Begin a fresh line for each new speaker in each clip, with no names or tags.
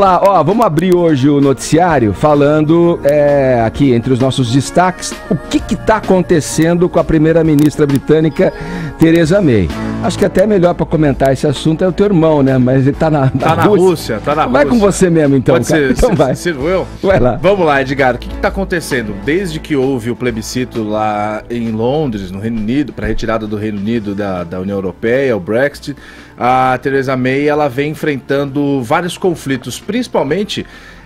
Olá, ó, vamos abrir hoje o noticiário falando aqui entre os nossos destaques o que está acontecendo com a primeira-ministra britânica Theresa May. Acho que até melhor para comentar esse assunto é o teu irmão, né? Mas ele tá na Rússia.
Vai
com você mesmo então,
Pode ser,
então vai.
Sirvo eu?
Vai lá.
Vamos lá, Edgar. O que está acontecendo? Desde que houve o plebiscito lá em Londres, no Reino Unido, para a retirada do Reino Unido da União Europeia, o Brexit, a Theresa May ela vem enfrentando vários conflitos, principalmente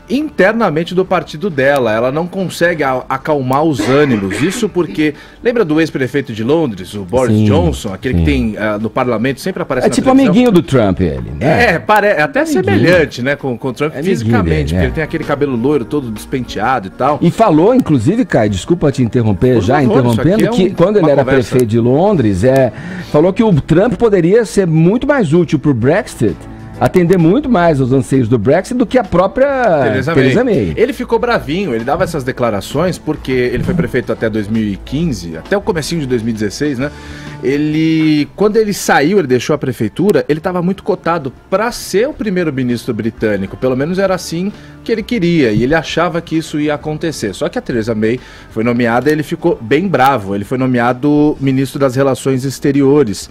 internamente do partido dela. Ela não consegue acalmar os ânimos. Isso porque, lembra do ex-prefeito de Londres, o Boris Johnson, aquele que tem no parlamento, sempre aparece na
tipo
televisão.
Amiguinho do Trump, ele, né?
Parece até semelhante, né, com o Trump fisicamente,
dele,
porque ele tem aquele cabelo loiro todo despenteado e tal.
E falou, inclusive, Caio, desculpa te interromper, interrompendo, que quando ele era prefeito de Londres, falou que o Trump poderia ser muito mais útil para o Brexit, atender muito mais aos anseios do Brexit do que a própria Theresa May.
Ele ficou bravinho, ele dava essas declarações porque ele foi prefeito até 2015, até o comecinho de 2016, né? Quando ele saiu, ele deixou a prefeitura, ele estava muito cotado para ser o primeiro-ministro britânico, pelo menos era assim que ele queria, e ele achava que isso ia acontecer. Só que a Theresa May foi nomeada e ele ficou bem bravo, ele foi nomeado ministro das Relações Exteriores.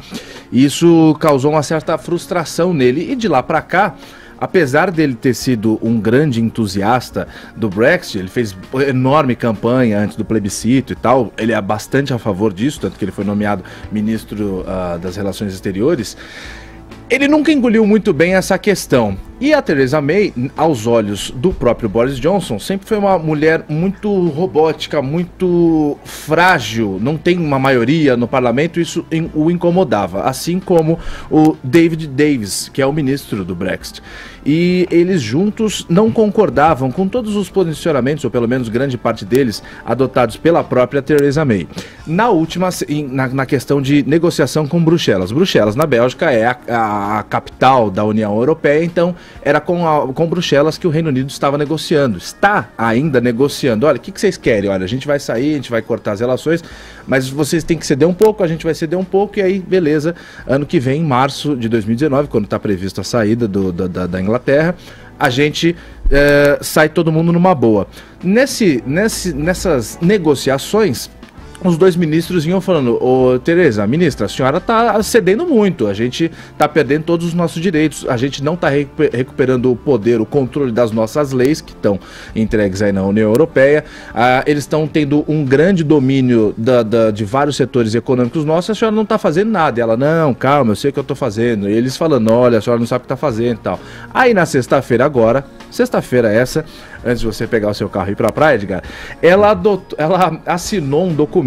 Isso causou uma certa frustração nele, e de lá para cá, apesar dele ter sido um grande entusiasta do Brexit, ele fez enorme campanha antes do plebiscito e tal, ele é bastante a favor disso, tanto que ele foi nomeado ministro das Relações Exteriores. Ele nunca engoliu muito bem essa questão. E a Theresa May, aos olhos do próprio Boris Johnson, sempre foi uma mulher muito robótica, muito frágil, não tem uma maioria no parlamento, isso o incomodava. Assim como o David Davis, que é o ministro do Brexit. E eles juntos não concordavam com todos os posicionamentos, ou pelo menos grande parte deles, adotados pela própria Theresa May. Na última, na questão de negociação com Bruxelas. Bruxelas, na Bélgica, é a capital da União Europeia, então era com Bruxelas que o Reino Unido estava negociando. Está ainda negociando. Olha, o que vocês querem? Olha, a gente vai sair, a gente vai cortar as relações, mas vocês têm que ceder um pouco, a gente vai ceder um pouco, e aí, beleza, ano que vem, em março de 2019, quando está prevista a saída da Inglaterra, a gente sai todo mundo numa boa. Nessas negociações, os dois ministros iam falando: ô Theresa, ministra, a senhora está cedendo muito, a gente está perdendo todos os nossos direitos, a gente não está recuperando o poder, o controle das nossas leis, que estão entregues aí na União Europeia, eles estão tendo um grande domínio de vários setores econômicos nossos, a senhora não está fazendo nada. E ela: não, calma, eu sei o que eu estou fazendo. E eles falando: olha, a senhora não sabe o que está fazendo e tal. Aí na sexta-feira essa, antes de você pegar o seu carro e ir para a praia, Edgar, ela assinou um documento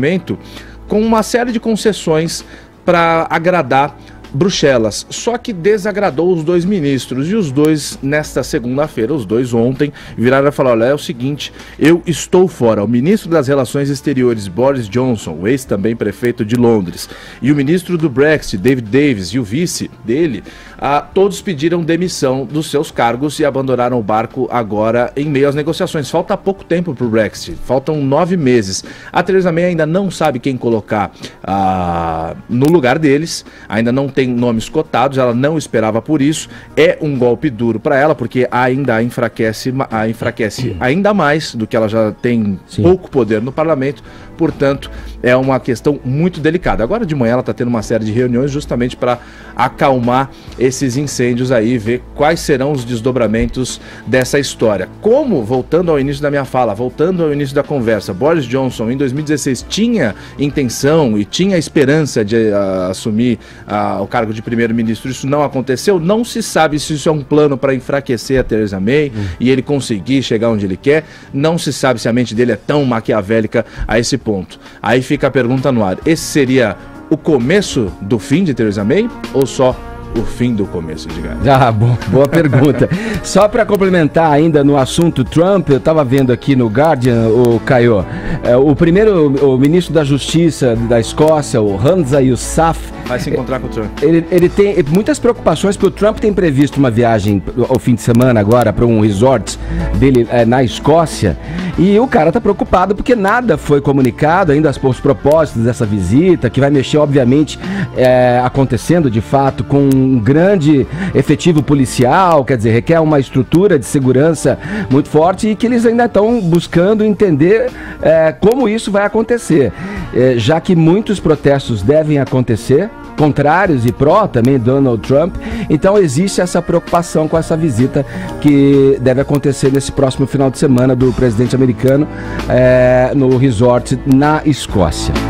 com uma série de concessões para agradar Bruxelas, só que desagradou os dois ministros, e os dois, nesta segunda-feira, os dois ontem, viraram e falaram: olha, é o seguinte, eu estou fora. O ministro das Relações Exteriores, Boris Johnson, o ex também prefeito de Londres, e o ministro do Brexit, David Davis, e o vice dele, todos pediram demissão dos seus cargos e abandonaram o barco agora em meio às negociações. Falta pouco tempo para o Brexit, faltam 9 meses. A Theresa May ainda não sabe quem colocar no lugar deles, ainda não tem nomes cotados, ela não esperava por isso. É um golpe duro para ela, porque ainda enfraquece ainda mais do que ela já tem. Sim. Pouco poder no parlamento, portanto é uma questão muito delicada. Agora de manhã ela está tendo uma série de reuniões justamente para acalmar esses incêndios aí, ver quais serão os desdobramentos dessa história. Como, voltando ao início da minha fala, voltando ao início da conversa, Boris Johnson em 2016 tinha intenção e tinha esperança de assumir o cargo de primeiro-ministro, isso não aconteceu. Não se sabe se isso é um plano para enfraquecer a Theresa May e ele conseguir chegar onde ele quer. Não se sabe se a mente dele é tão maquiavélica a esse ponto. Aí fica a pergunta no ar: esse seria o começo do fim de Theresa May ou só o fim do começo, Edgar?
Boa pergunta. Só para complementar ainda no assunto Trump, eu estava vendo aqui no Guardian, o Caio, o ministro da Justiça da Escócia, o Hamza Yousaf,
vai se encontrar com o Trump.
Ele tem muitas preocupações, porque o Trump tem previsto uma viagem ao fim de semana agora para um resort dele na Escócia, E o cara tá preocupado porque nada foi comunicado ainda os propósitos dessa visita, que vai mexer, obviamente, acontecendo de fato com um grande efetivo policial, quer dizer, requer uma estrutura de segurança muito forte e que eles ainda estão buscando entender como isso vai acontecer, já que muitos protestos devem acontecer, contrários e pró também Donald Trump, então existe essa preocupação com essa visita que deve acontecer nesse próximo final de semana do presidente americano no resort na Escócia.